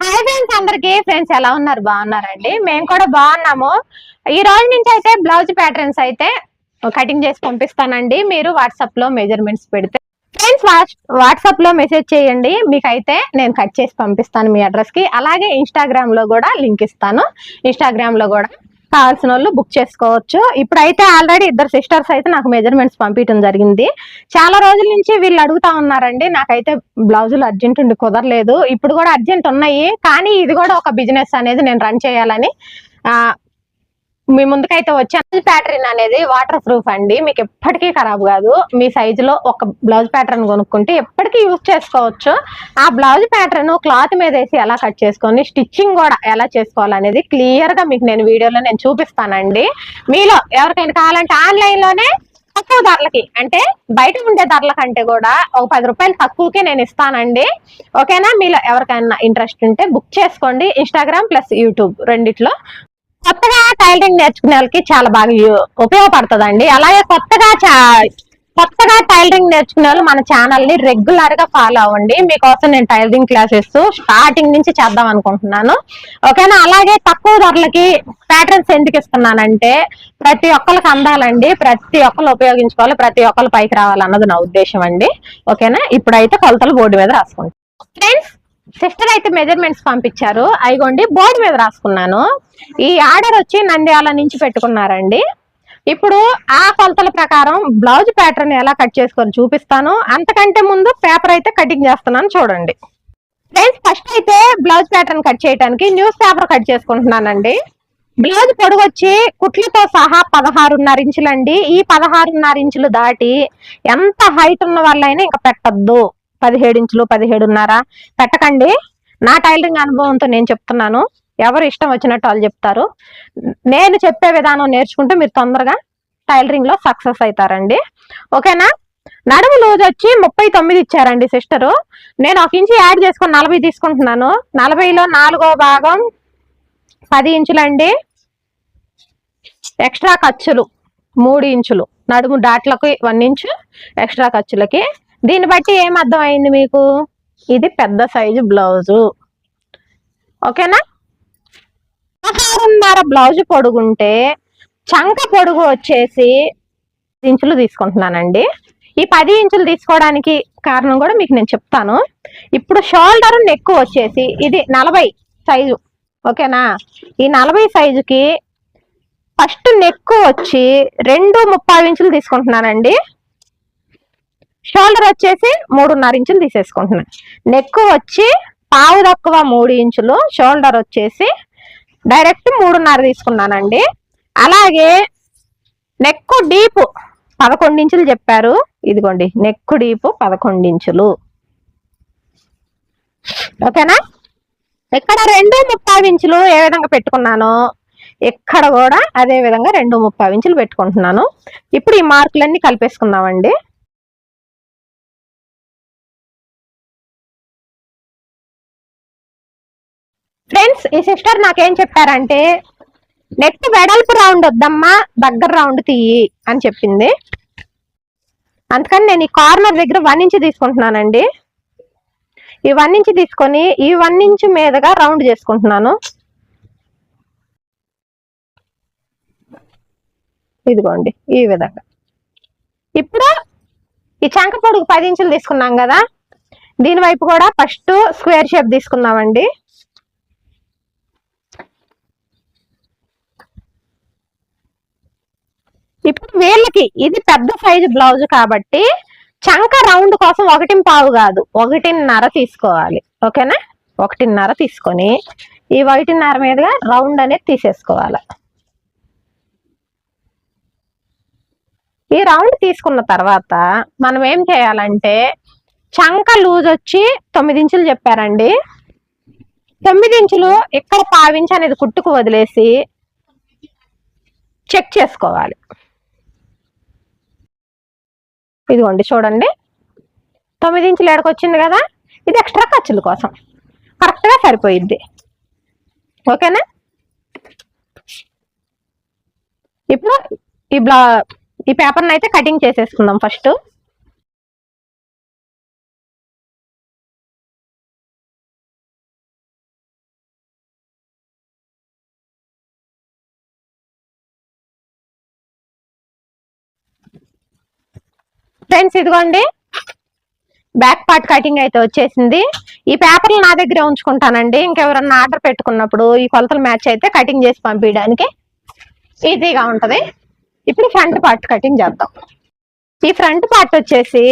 Hi friends, అందరికి friends ఎలా ఉన్నారు? బాగున్నారండి? మేము కూడా బాగున్నాము. ఈ రోజు నుంచి అయితే బ్లౌజ్ ప్యాటర్న్స్ అయితే కటింగ్ చేసి పంపిస్తానండి. మీరు వాట్సాప్ లో మెజర్మెంట్స్ పెడితే ఫ్రెండ్స్ వాట్సాప్ లో మెసేజ్ చేయండి, మీకైతే నేను కట్ చేసి పంపిస్తాను మీ అడ్రస్ కి. అలాగే ఇన్స్టాగ్రామ్ లో కూడా లింక్ ఇస్తాను. ఇన్స్టాగ్రామ్ లో కూడా కావాల్సిన వాళ్ళు బుక్ చేసుకోవచ్చు. ఇప్పుడైతే ఆల్రెడీ ఇద్దరు సిస్టర్స్ అయితే నాకు మెజర్మెంట్స్ పంపించడం జరిగింది. చాలా రోజుల నుంచి వీళ్ళు అడుగుతా ఉన్నారండి. నాకైతే బ్లౌజులు అర్జెంట్ ఉండి కుదరలేదు. ఇప్పుడు కూడా అర్జెంట్ ఉన్నాయి, కానీ ఇది కూడా ఒక బిజినెస్ అనేది నేను రన్ చేయాలని మీ ముందుకైతే వచ్చాను. ప్యాటర్న్ అనేది వాటర్ ప్రూఫ్ అండి, మీకు ఎప్పటికీ ఖరాబ్ కాదు. మీ సైజులో ఒక బ్లౌజ్ ప్యాటర్న్ కొనుక్కుంటే ఎప్పటికీ యూజ్ చేసుకోవచ్చు. ఆ బ్లౌజ్ ప్యాటర్న్ క్లాత్ మీద వేసి ఎలా కట్ చేసుకొని స్టిచ్చింగ్ కూడా ఎలా చేసుకోవాలనేది క్లియర్ గా మీకు నేను వీడియోలో నేను చూపిస్తానండి. మీలో ఎవరికైనా కావాలంటే ఆన్లైన్ లోనే తక్కువ ధరలకి, అంటే బయట ఉండే ధరల కంటే కూడా ఒక 10 రూపాయలు తక్కువకే నేను ఇస్తానండి. ఓకేనా? మీలో ఎవరికైనా ఇంట్రెస్ట్ ఉంటే బుక్ చేసుకోండి. ఇన్స్టాగ్రామ్ ప్లస్ యూట్యూబ్ రెండిట్లో. కొత్తగా టైలరింగ్ నేర్చుకునే వాళ్ళకి చాలా బాగా ఉపయోగపడుతుందండి. అలాగే కొత్తగా టైలరింగ్ నేర్చుకునే వాళ్ళు మన ఛానల్ ని రెగ్యులర్ గా ఫాలో అవ్వండి. మీకోసం నేను టైలరింగ్ క్లాసెస్ స్టార్టింగ్ నుంచి చేద్దాం అనుకుంటున్నాను. ఓకేనా? అలాగే తక్కువ ధరలకి ప్యాటర్న్స్ ఎందుకు ఇస్తున్నానంటే ప్రతి ఒక్కరికి అందాలండి, ప్రతి ఒక్కరు ఉపయోగించుకోవాలి, ప్రతి ఒక్కరు పైకి రావాలన్నది నా ఉద్దేశం అండి. ఓకేనా? ఇప్పుడైతే కొలతలు బోర్డు మీద రాసుకుంటాం. ఫ్రెండ్స్, సిస్టర్ అయితే మెజర్మెంట్స్ పంపించారు, అయిగోండి బోర్డు మీద రాసుకున్నాను. ఈ ఆర్డర్ వచ్చి నంద్యాల నుంచి పెట్టుకున్నారండి. ఇప్పుడు ఆ కొలతల ప్రకారం బ్లౌజ్ ప్యాటర్న్ ఎలా కట్ చేసుకొని చూపిస్తాను. అంతకంటే ముందు పేపర్ అయితే కటింగ్ చేస్తున్నాను, చూడండి. ఫ్రెండ్స్, ఫస్ట్ అయితే బ్లౌజ్ ప్యాటర్న్ కట్ చేయడానికి న్యూస్ పేపర్ కట్ చేసుకుంటున్నానండి. బ్లౌజ్ పొడుగు వచ్చి కుట్లతో సహా 16.5 ఇంచులండి. ఈ 16.5 ఇంచులు దాటి ఎంత హైట్ ఉన్న వాళ్ళైనా ఇంకా పెట్టద్దు. 17 ఇంచులు 17.5 పెట్టకండి. నా టైలరింగ్ అనుభవంతో నేను చెప్తున్నాను. ఎవరు ఇష్టం వచ్చినట్టు వాళ్ళు చెప్తారు. నేను చెప్పే విధానం నేర్చుకుంటే మీరు తొందరగా టైలరింగ్ లో సక్సెస్ అవుతారండి. ఓకేనా? నడుము లూజ్ వచ్చి 39 ఇచ్చారండి సిస్టరు. నేను 1 ఇంచు యాడ్ చేసుకొని 40 తీసుకుంటున్నాను. 40లో 4వ భాగం 10 ఇంచులండి. ఎక్స్ట్రా ఖర్చులు 3 ఇంచులు, నడుము డాట్లకి 1 ఇంచు ఎక్స్ట్రా ఖర్చులకి. దీన్ని బట్టి ఏం అర్థం అయింది మీకు? ఇది పెద్ద సైజు బ్లౌజు. ఓకేనా? 16.5 బ్లౌజ్ పొడుగుంటే చంక పొడుగు వచ్చేసి 10 ఇంచులు తీసుకుంటున్నానండి. ఈ 10 ఇంచులు తీసుకోవడానికి కారణం కూడా మీకు నేను చెప్తాను. ఇప్పుడు షోల్డర్ నెక్ వచ్చేసి ఇది 40 సైజు. ఓకేనా? ఈ 40 సైజుకి ఫస్ట్ నెక్ వచ్చి 2.35 ఇంచులు తీసుకుంటున్నానండి. షోల్డర్ వచ్చేసి 3.5 ఇంచులు తీసేసుకుంటున్నాను. నెక్ వచ్చి పావు తక్కువ 3 ఇంచులు, షోల్డర్ వచ్చేసి డైరెక్ట్ 3.5 తీసుకున్నానండి. అలాగే నెక్ డీప్ 11 ఇంచులు చెప్పారు. ఇదిగోండి నెక్ డీప్ 11 ఇంచులు. ఓకేనా? ఇక్కడ 2.35 ఇంచులు ఏ విధంగా పెట్టుకున్నానో ఇక్కడ కూడా అదే విధంగా 2.35 ఇంచులు పెట్టుకుంటున్నాను. ఇప్పుడు ఈ మార్కులన్నీ కలిపేసుకుందామండి. ఫ్రెండ్స్, ఈ సిస్టర్ నాకేం చెప్పారంటే నెక్ వెడల్పు రౌండ్ వద్దమ్మా, దగ్గర రౌండ్ తీయి అని చెప్పింది. అందుకని నేను ఈ కార్నర్ దగ్గర 1 ఇంచ్ తీసుకుంటున్నానండి. ఈ 1 ఇంచ్ తీసుకొని ఈ 1 ఇంచ్ మీదుగా రౌండ్ చేసుకుంటున్నాను. ఇదిగోండి ఈ విధంగా. ఇప్పుడు ఈ చంక పొడుగు 10 ఇంచులు తీసుకున్నాం కదా, దీని వైపు కూడా ఫస్ట్ స్క్వేర్ షేప్ తీసుకున్నామండి. ఇప్పుడు వీళ్ళకి ఇది పెద్ద సైజు బ్లౌజ్ కాబట్టి చంక రౌండ్ కోసం 1.5 కాదు 1.5 తీసుకోవాలి. ఓకేనా? 1.5 తీసుకొని ఈ 1.5 మీదుగా రౌండ్ అనేది తీసేసుకోవాలి. ఈ రౌండ్ తీసుకున్న తర్వాత మనం ఏం చేయాలంటే చంక లూజ్ వచ్చి 9 ఇంచులు చెప్పారండి. 9 ఇంచులు ఇక్కడ 1/2 ఇంచ్ అనేది కుట్టుకు వదిలేసి చెక్ చేసుకోవాలి. ఇదిగోండి చూడండి, 9 ఇంచులు ఎడకు వచ్చింది కదా, ఇది ఎక్స్ట్రా ఖర్చుల కోసం కరెక్ట్గా సరిపోయిద్ది. ఓకేనా? ఇప్పుడు ఈ పేపర్ని అయితే కటింగ్ చేసేసుకుందాం ఫస్ట్. ఫ్రెండ్స్ ఇదిగోండి బ్యాక్ పార్ట్ కటింగ్ అయితే వచ్చేసింది. ఈ పేపర్లు నా దగ్గరే ఉంచుకుంటానండి, ఇంకెవరన్నా ఆర్డర్ పెట్టుకున్నప్పుడు ఈ కొలతలు మ్యాచ్ అయితే కటింగ్ చేసి పంపించడానికి ఈజీగా ఉంటది. ఇప్పుడు ఫ్రంట్ పార్ట్ కటింగ్ చేద్దాం. ఈ ఫ్రంట్ పార్ట్ వచ్చేసి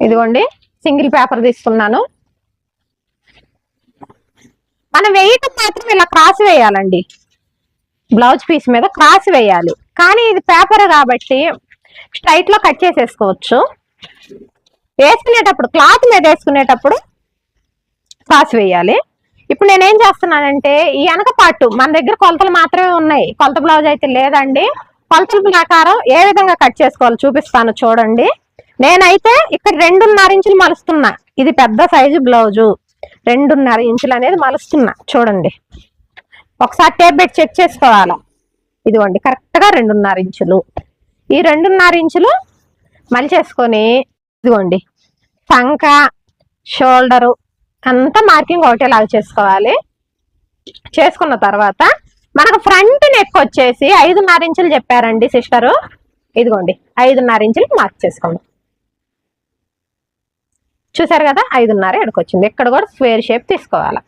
ఇదిగోండి సింగిల్ పేపర్ తీసుకున్నాను. మనం వేయటం మాత్రం ఇలా క్రాస్ వేయాలండి, బ్లౌజ్ పీస్ మీద క్రాస్ వేయాలి. కానీ ఇది పేపర్ కాబట్టి స్ట్రైట్ లో కట్ చేసేసుకోవచ్చు. వేసుకునేటప్పుడు క్లాత్ మీద వేసుకునేటప్పుడు క్రాస్ వేయాలి. ఇప్పుడు నేనేం చేస్తున్నానంటే ఈ వెనక పార్ట్ మన దగ్గర కొలతలు మాత్రమే ఉన్నాయి, కొలత బ్లౌజ్ అయితే లేదండి. కొలతల ప్రకారం ఏ విధంగా కట్ చేసుకోవాలో చూపిస్తాను చూడండి. నేనైతే ఇక్కడ 2.5 ఇంచులు మలుస్తున్నా. ఇది పెద్ద సైజు బ్లౌజు, 2.5 ఇంచులు అనేది మలుస్తున్నా చూడండి. ఒకసారి టేప్ పెట్టి చెక్ చేసుకోవాలా. ఇదిగోండి కరెక్ట్ గా 2.5 ఇంచులు. ఈ 2.5 ఇంచులు మలిచేసుకొని ఇదిగోండి సంక షోల్డరు అంతా మార్కింగ్ ఒకటేలాగా చేసుకోవాలి. చేసుకున్న తర్వాత మనకు ఫ్రంట్ నెక్ వచ్చేసి 5.5 ఇంచులు చెప్పారండి సిస్టరు. ఇదిగోండి 5.5 ఇంచులకి మార్క్ చేసుకోండి. చూసారు కదా 5.5 ఎడకొచ్చింది. ఇక్కడ కూడా స్క్వేర్ షేప్ తీసుకోవాలి.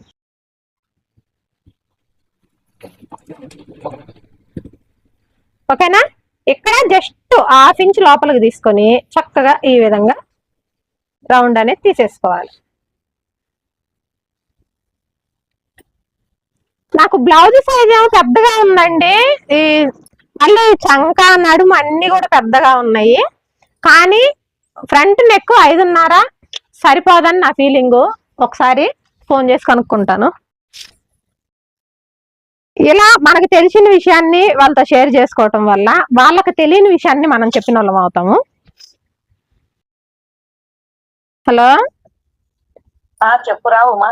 ఓకేనా? ఇక్కడ జస్ట్ 1/2 ఇంచ్ లోపలికి తీసుకొని చక్కగా ఈ విధంగా రౌండ్ అనేది తీసేసుకోవాలి. నాకు బ్లౌజ్ సైజ్ ఏమో పెద్దగా ఉందండి, ఈ మళ్ళీ చంక నడుము అన్ని కూడా పెద్దగా ఉన్నాయి. కానీ ఫ్రంట్ నెక్ 5.5 సరిపోదని నా ఫీలింగ్. ఒకసారి ఫోన్ చేసి కనుక్కుంటాను. ఇలా మనకు తెలిసిన విషయాన్ని వాళ్ళతో షేర్ చేసుకోవటం వల్ల వాళ్ళకి తెలియని విషయాన్ని మనం చెప్పిన వాళ్ళం అవుతాము. హలో చెప్పురా ఉమా.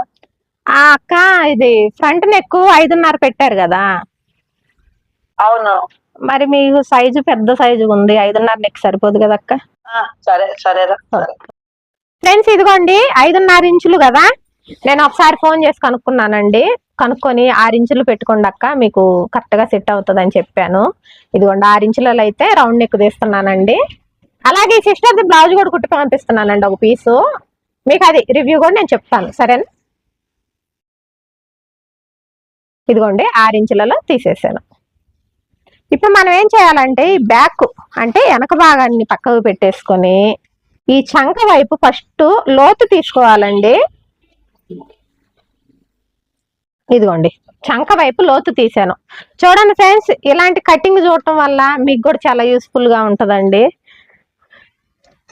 అక్క, ఇది ఫ్రంట్ నెక్ 5.5 పెట్టారు కదా? అవును. మరి మీకు సైజు పెద్ద సైజు ఉంది, 5.5 నెక్ సరిపోదు కదా అక్క? సరే సరేరా. ఫ్రెండ్స్ ఇదిగోండి 5.5 ఇంచులు కదా, నేను ఒకసారి ఫోన్ చేసి కనుక్కున్నానండి. కనుక్కొని 6 ఇంచులు పెట్టుకోండి అక్క, మీకు కరెక్ట్ గా సెట్ అవుతుంది అని చెప్పాను. ఇదిగోండి 6 ఇంచులలో అయితే రౌండ్ నెక్ తీస్తున్నానండి. అలాగే సిస్టర్ది బ్లౌజ్ కూడా కుట్టి పంపిస్తున్నానండి ఒక పీసు. మీకు అది రివ్యూ కూడా నేను చెప్తాను, సరేనా? ఇదిగోండి 6 ఇంచులలో తీసేసాను. ఇప్పుడు మనం ఏం చేయాలంటే ఈ బ్యాక్ అంటే వెనక భాగాన్ని పక్కకు పెట్టేసుకొని ఈ చంక వైపు ఫస్ట్ లోతు తీసుకోవాలండి. ఇదిగోండి చంక వైపు లోతు తీసాను. చూడండి ఫ్రెండ్స్, ఇలాంటి కటింగ్ చూడటం వల్ల మీకు కూడా చాలా యూస్ఫుల్ గా ఉంటదండి.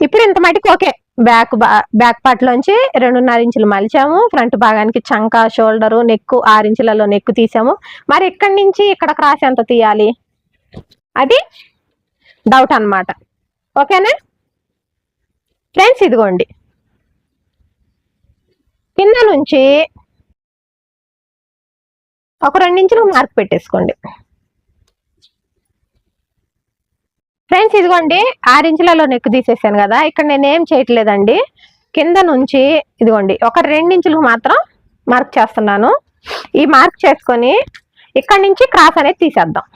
ఇప్పుడు ఇంత మటుకు ఓకే. బ్యాక్ పార్ట్ లోంచి 2.5 ఇంచులు మలిచాము. ఫ్రంట్ భాగానికి చంక షోల్డరు నెక్ 6 ఇంచులలో నెక్ తీసాము. మరి ఇక్కడి నుంచి ఇక్కడ క్రాస్ ఎంత తీయాలి అది డౌట్ అన్నమాట. ఓకేనా ఫ్రెండ్స్? ఇదిగోండి కింద నుంచి ఒక 2 ఇంచులు మార్క్ పెట్టేసుకోండి. ఫ్రెండ్స్ ఇదిగోండి 6 ఇంచులలో నెక్ తీసేసాను కదా, ఇక్కడ నేను ఏం చేయట్లేదండి. కింద నుంచి ఇదిగోండి ఒక 2 ఇంచులకు మాత్రం మార్క్ చేస్తున్నాను. ఈ మార్క్ చేసుకొని ఇక్కడ నుంచి క్రాస్ అనేది తీసేద్దాం.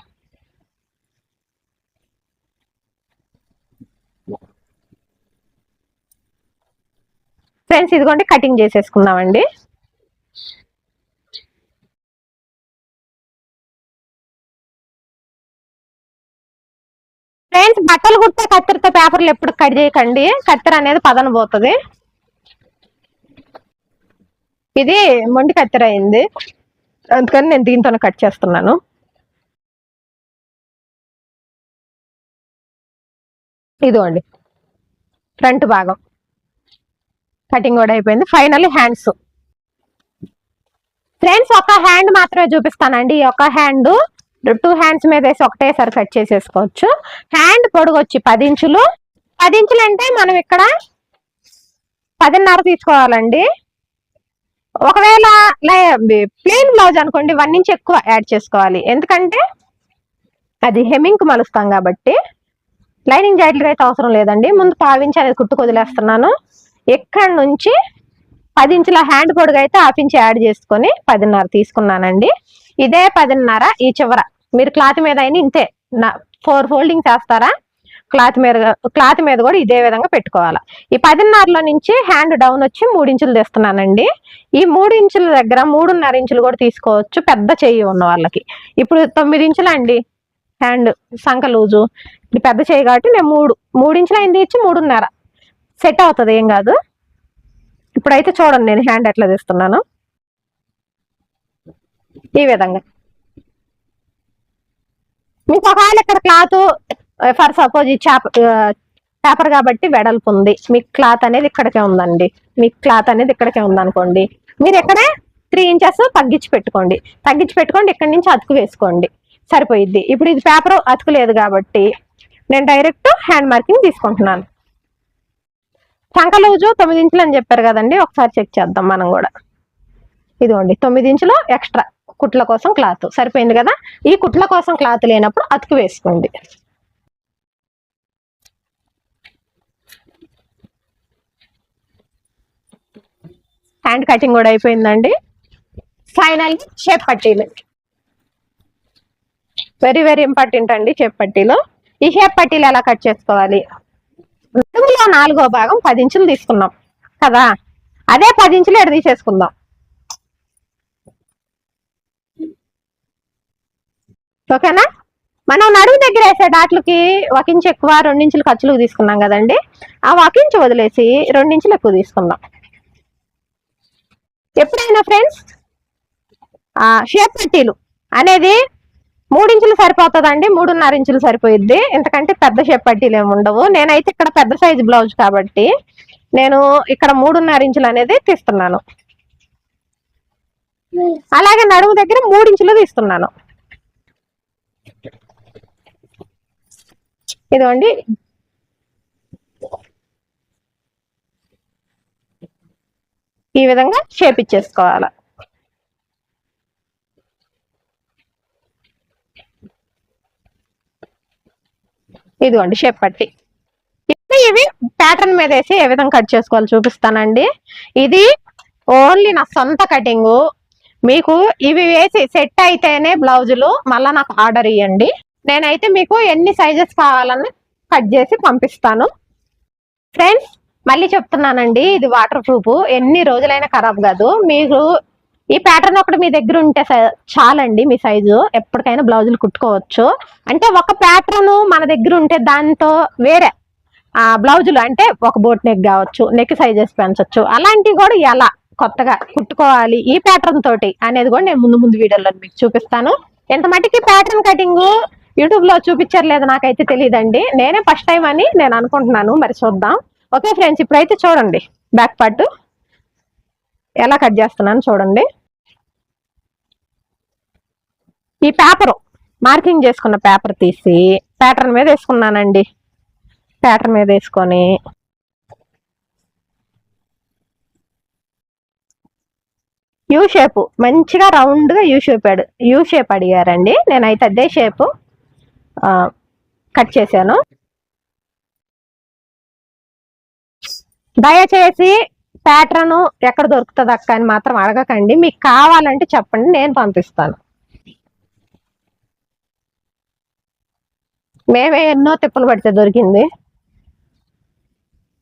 ఫ్రెండ్స్ ఇదిగోండి కటింగ్ చేసేసుకుందామండి. ఫ్రెండ్స్ బట్టలు కుట్టే కత్తెరతో పేపర్లు ఎప్పుడు కట్ చేయకండి, కత్తెర అనేది పదన పోతుంది. ఇది మొండి కత్తెర అయింది, అందుకని నేను దీంతోనే కట్ చేస్తున్నాను. ఇదిగోండి ఫ్రంట్ భాగం కటింగ్ కూడా అయిపోయింది. Finally hands. ఫ్రెండ్స్ ఒక హ్యాండ్ మాత్రమే చూపిస్తానండి. ఒక హ్యాండ్ 2 హ్యాండ్స్ మీద వేసి ఒకటేసారి కట్ చేసేసుకోవచ్చు. హ్యాండ్ పొడుగు వచ్చి 10 ఇంచులు. 10 ఇంచులు అంటే మనం ఇక్కడ 10.5 తీసుకోవాలండి. ఒకవేళ ప్లెయిన్ బ్లౌజ్ అనుకోండి 1 ఇంచ్ ఎక్కువ యాడ్ చేసుకోవాలి, ఎందుకంటే అది హెమ్మింగ్ కు మలుస్తాం కాబట్టి. లైనింగ్ జాయింట్లు అయితే అవసరం లేదండి. ముందు 1/2 ఇంచ్ అనేది కుట్టుకు వదిలేస్తున్నాను. ఇక్కడ నుంచి 10 ఇంచుల హ్యాండ్ పొడుగు అయితే 1/2 ఇంచ్ యాడ్ చేసుకొని 10.5 తీసుకున్నానండి. ఇదే 10.5 ఈ చివర మీరు క్లాత్ మీద అయినా ఇంతే 4 ఫోల్డింగ్స్ వేస్తారా, క్లాత్ మీద కూడా ఇదే విధంగా పెట్టుకోవాలి. ఈ 10.5లో నుంచి హ్యాండ్ డౌన్ వచ్చి 3 ఇంచులు తీస్తున్నానండి. ఈ 3 ఇంచుల దగ్గర 3.5 ఇంచులు కూడా తీసుకోవచ్చు పెద్ద చెయ్యి ఉన్న వాళ్ళకి. ఇప్పుడు 9 ఇంచులు అండి హ్యాండ్ సంక లూజు, ఇది పెద్ద చెయ్యి కాబట్టి నేను 3 ఇంచులు అయింది ఇచ్చి 3.5 సెట్ అవుతుంది, ఏం కాదు. ఇప్పుడైతే చూడండి నేను హ్యాండ్ ఎట్లా తీస్తున్నాను. ఈ విధంగా మీకు ఒకవేళ ఇక్కడ క్లాత్ ఫర్ సపోజ్ ఈ పేపర్ కాబట్టి వెడల్పు ఉంది, మీకు క్లాత్ అనేది ఇక్కడికే ఉందండి, మీకు క్లాత్ అనేది ఇక్కడికే ఉందనుకోండి, మీరు ఇక్కడే 3 ఇంచెస్ తగ్గించి పెట్టుకోండి. ఇక్కడి నుంచి అతుకు వేసుకోండి, సరిపోయిద్ది. ఇప్పుడు ఇది పేపర్ అతుకు లేదు కాబట్టి నేను డైరెక్ట్ హ్యాండ్ మార్కింగ్ తీసుకుంటున్నాను. చంక లూజు 9 ఇంచులు అని చెప్పారు కదండి, ఒకసారి చెక్ చేద్దాం మనం కూడా. ఇదిగోండి 9 ఇంచులు ఎక్స్ట్రా కుట్ల కోసం క్లాత్ సరిపోయింది కదా. ఈ కుట్ల కోసం క్లాత్ లేనప్పుడు అతుకు వేసుకోండి. హ్యాండ్ కటింగ్ కూడా అయిపోయిందండి. ఫైనల్ షేప్ పట్టీలు వెరీ వెరీ ఇంపార్టెంట్ అండి. షేప్ పట్టీలు, ఈ షేప్ పట్టీలు ఎలా కట్ చేసుకోవాలి? నడుములో 4వ భాగం 10 ఇంచులు తీసుకున్నాం కదా, అదే 10 ఇంచులు ఎడ తీసేసుకుందాం. ఓకేనా? మనం నడుము దగ్గర వేసే డాట్లకి 1 ఇంచు ఎక్కువ 2 ఇంచులు ఖర్చులకు తీసుకున్నాం కదండి, ఆ 1 ఇంచు వదిలేసి 2 ఇంచులు ఎక్కువ తీసుకుందాం. ఎప్పుడైనా ఫ్రెండ్స్ షేప్ పట్టీలు అనేది 3 ఇంచులు సరిపోతుందండి, 3.5 ఇంచులు సరిపోయిద్ది. ఎందుకంటే పెద్ద షేప్ పట్టీలు ఏమి ఉండవు. నేనైతే ఇక్కడ పెద్ద సైజు బ్లౌజ్ కాబట్టి నేను ఇక్కడ 3.5 ఇంచులు అనేది తీస్తున్నాను. అలాగే నడుము దగ్గర 3 ఇంచులు తీస్తున్నాను. ఇదిగోండి ఈ విధంగా షేప్ ఇచ్చేసుకోవాలి. ఇదిగోండి షేప్ పట్టి. ఇవి ప్యాటర్న్ మీద వేసి ఏ విధంగా కట్ చేసుకోవాలి చూపిస్తానండి. ఇది ఓన్లీ నా సొంత కటింగ్. మీకు ఇవి వేసి సెట్ అయితేనే బ్లౌజులు మళ్ళీ నాకు ఆర్డర్ ఇవ్వండి. నేనైతే మీకు ఎన్ని సైజెస్ కావాలని కట్ చేసి పంపిస్తాను. ఫ్రెండ్స్ మళ్ళీ చెప్తున్నానండి, ఇది వాటర్ ప్రూఫ్, ఎన్ని రోజులైనా ఖరాబ్ కాదు. మీకు ఈ ప్యాటర్న్ ఒకటి మీ దగ్గర ఉంటే చాలండి, మీ సైజు ఎప్పటికైనా బ్లౌజులు కుట్టుకోవచ్చు. అంటే ఒక ప్యాటర్న్ మన దగ్గర ఉంటే దాంతో వేరే బ్లౌజులు అంటే ఒక బోట్ నెక్ కావచ్చు, నెక్ సైజెస్ పెంచవచ్చు, అలాంటివి కూడా ఎలా కొత్తగా కుట్టుకోవాలి ఈ ప్యాటర్న్ తోటి అనేది కూడా నేను ముందు వీడియోలో మీకు చూపిస్తాను. ఎంత మటుకి ప్యాటర్న్ కటింగ్ యూట్యూబ్ లో చూపించర్లేదు నాకైతే తెలియదండి, నేనే ఫస్ట్ టైం అని నేను అనుకుంటున్నాను. మరి చూద్దాం. ఓకే ఫ్రెండ్స్, ఇప్పుడైతే చూడండి బ్యాక్ పార్ట్ ఎలా కట్ చేస్తున్నాను చూడండి. ఈ పేపర్ మార్కింగ్ చేసుకున్న పేపర్ తీసి ప్యాటర్న్ మీద వేసుకున్నానండి. ప్యాటర్న్ మీద వేసుకొని యూ షేప్ మంచిగా రౌండ్ గా యూ షేప్ అడిగారండి. నేనైతే అదే షేప్ కట్ చేశాను. దయచేసి ప్యాటర్న్ ఎక్కడ దొరుకుతుంది అక్క అని మాత్రం అడగకండి. మీకు కావాలంటే చెప్పండి, నేను పంపిస్తాను. మేమే ఎన్నో తిప్పలు పడితే దొరికింది.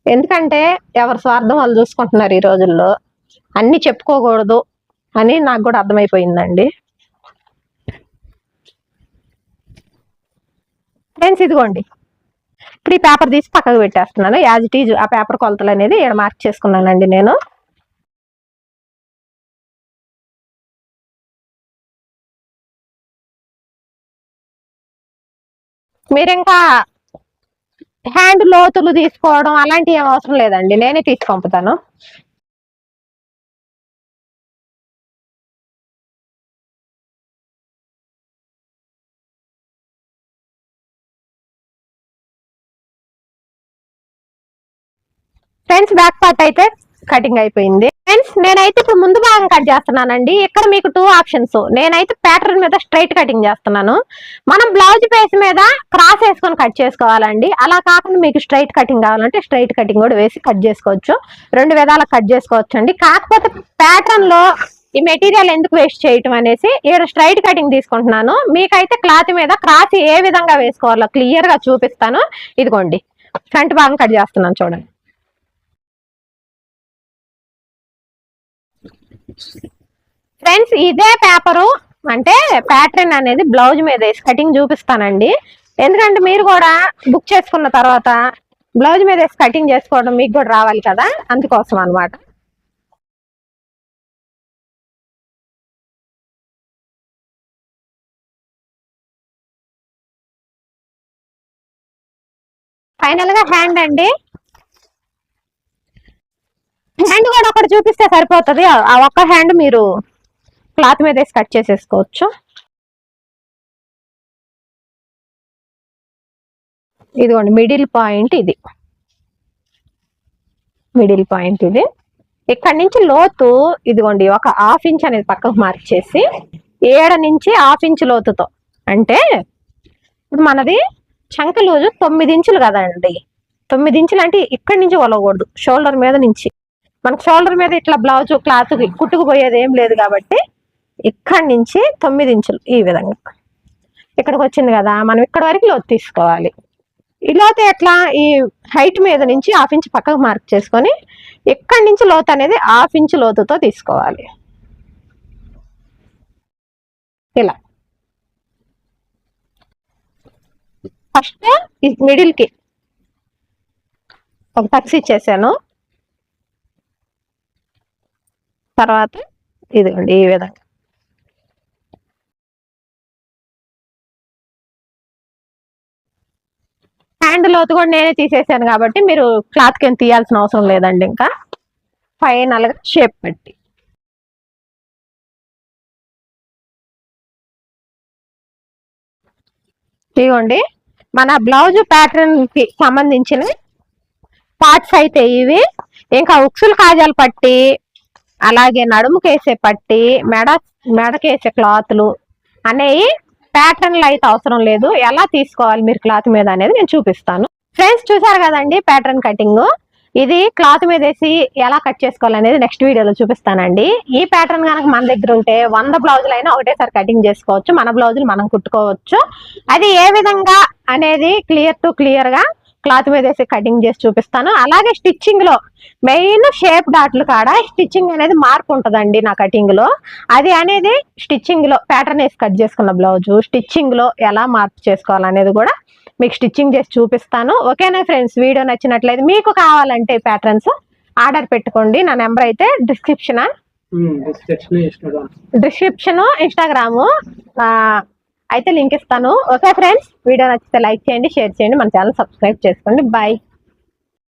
ఎందుకంటే ఎవరి స్వార్థం వాళ్ళు చూసుకుంటున్నారు ఈ రోజుల్లో. అన్ని చెప్పుకోకూడదు అని నాకు కూడా అర్థమైపోయిందండి. ఫ్రెండ్స్ ఇదిగోండి, ఇప్పుడు ఈ పేపర్ తీసి పక్కకు పెట్టేస్తున్నాను. యాజ్ ఇట్ ఈజ్ ఆ పేపర్ కొలతలు అనేది ఇక్కడ మార్క్ చేసుకున్నానండి నేను. మీరు ఇంకా హ్యాండ్ లోతులు తీసుకోవడం అలాంటివి ఏం అవసరం లేదండి, నేనే తీసి పంపుతాను. ఫ్రెండ్స్ బ్యాక్ పార్ట్ అయితే కటింగ్ అయిపోయింది. ఫ్రెండ్స్ నేనైతే ఇప్పుడు ముందు భాగం కట్ చేస్తున్నానండి. ఇక్కడ మీకు 2 ఆప్షన్స్. నేనైతే ప్యాటర్న్ మీద స్ట్రైట్ కటింగ్ చేస్తున్నాను. మనం బ్లౌజ్ పీస్ మీద క్రాస్ వేసుకొని కట్ చేసుకోవాలండి. అలా కాకుండా మీకు స్ట్రైట్ కటింగ్ కావాలంటే స్ట్రైట్ కటింగ్ కూడా వేసి కట్ చేసుకోవచ్చు. 2 విధాలకు కట్ చేసుకోవచ్చు అండి. కాకపోతే ప్యాటర్న్ లో ఈ మెటీరియల్ ఎందుకు వేస్ట్ చేయటం అనేసి ఇక్కడ స్ట్రైట్ కటింగ్ తీసుకుంటున్నాను. మీకైతే క్లాత్ మీద క్రాస్ ఏ విధంగా వేసుకోవాలో క్లియర్ గా చూపిస్తాను. ఇదిగోండి ఫ్రంట్ భాగం కట్ చేస్తున్నాను చూడండి. ఫ్రెండ్స్ ఇదే పేపరు అంటే ప్యాటర్న్ అనేది బ్లౌజ్ మీద వేసి కటింగ్ చూపిస్తానండి. ఎందుకంటే మీరు కూడా బుక్ చేసుకున్న తర్వాత బ్లౌజ్ మీద వేసి కటింగ్ చేసుకోవడం మీకు కూడా రావాలి కదా, అందుకోసం అన్నమాట. ఫైనల్ గా హ్యాండ్ అండి. హ్యాండ్ కూడా ఒకటి చూపిస్తే సరిపోతుంది. ఆ ఒక్క హ్యాండ్ మీరు క్లాత్ మీద వేసి కట్ చేసేసుకోవచ్చు. ఇదిగోండి మిడిల్ పాయింట్ ఇది, మిడిల్ పాయింట్ ఇది. ఇక్కడ నుంచి లోతు ఇదిగోండి ఒక 1/2 ఇంచ్ అనేది పక్కకు మార్క్ చేసి 7 నుంచి 1/2 ఇంచ్ లోతుతో, అంటే ఇప్పుడు మనది చంక లూజు 9 ఇంచులు కదండి. 9 ఇంచులు అంటే ఇక్కడి నుంచి వలవకూడదు, షోల్డర్ మీద నుంచి. మనకు షోల్డర్ మీద ఇట్లా బ్లౌజ్ క్లాత్ కుట్టుకుపోయేది ఏం లేదు కాబట్టి ఇక్కడి నుంచి 9 ఇంచులు ఈ విధంగా ఇక్కడికి వచ్చింది కదా, మనం ఇక్కడ వరకు లోతు తీసుకోవాలి. ఈ లోతు ఎట్లా, ఈ హైట్ మీద నుంచి 1/2 ఇంచ్ పక్కకు మార్క్ చేసుకొని ఇక్కడి నుంచి లోతు అనేది 1/2 ఇంచ్ లోతుతో తీసుకోవాలి. ఇలా ఫస్ట్ మిడిల్ కి ఒక టక్స్ ఇచ్చేసాను. తర్వాత ఇదిగోండి ఈ విధంగా హ్యాండ్ లోతు కూడా నేనే తీసేసాను కాబట్టి మీరు క్లాత్ కి తీయాల్సిన అవసరం లేదండి. ఇంకా ఫైనల్ గా షేప్ పెట్టి ఇదిగోండి మన బ్లౌజ్ ప్యాటర్న్ కి సంబంధించిన పార్ట్స్ అయితే ఇవి. ఇంకా ఉక్సులు కాజాలు పట్టి, అలాగే నడుముకేసే పట్టి, మెడకేసే క్లాత్లు అనేవి ప్యాటర్న్లు అయితే అవసరం లేదు. ఎలా తీసుకోవాలి మీరు క్లాత్ మీద అనేది నేను చూపిస్తాను. ఫ్రెండ్స్ చూసారు కదండి ప్యాటర్న్ కటింగ్. ఇది క్లాత్ మీద వేసి ఎలా కట్ చేసుకోవాలనేది నెక్స్ట్ వీడియోలో చూపిస్తానండి. ఈ ప్యాటర్న్ కనుక మన దగ్గర ఉంటే 100 బ్లౌజులు అయినా ఒకటేసారి కటింగ్ చేసుకోవచ్చు, మన బ్లౌజులు మనం కుట్టుకోవచ్చు. అది ఏ విధంగా అనేది క్లియర్ గా క్లాత్ మీద వేసి కటింగ్ చేసి చూపిస్తాను. అలాగే స్టిచ్చింగ్ లో మెయిన్ షేప్ డాట్లు కాడ స్టిచ్చింగ్ అనేది మార్పు ఉంటుందండి నా కటింగ్ లో. అది అనేది స్టిచ్చింగ్ లో ప్యాటర్న్ వేసి కట్ చేసుకున్న బ్లౌజ్ స్టిచ్చింగ్ లో ఎలా మార్పు చేసుకోవాలనేది కూడా మీకు స్టిచ్చింగ్ చేసి చూపిస్తాను. ఓకేనా ఫ్రెండ్స్, వీడియో నచ్చినట్లయితే మీకు కావాలంటే ప్యాటర్న్స్ ఆర్డర్ పెట్టుకోండి. నా నెంబర్ అయితే డిస్క్రిప్షన్ ఇన్స్టాగ్రామ్ అయితే లింక్ ఇస్తాను. ఓకే ఫ్రెండ్స్, వీడియో నచ్చితే లైక్ చేయండి, షేర్ చేయండి, మన ఛానల్ సబ్స్క్రైబ్ చేసుకోండి. బాయ్.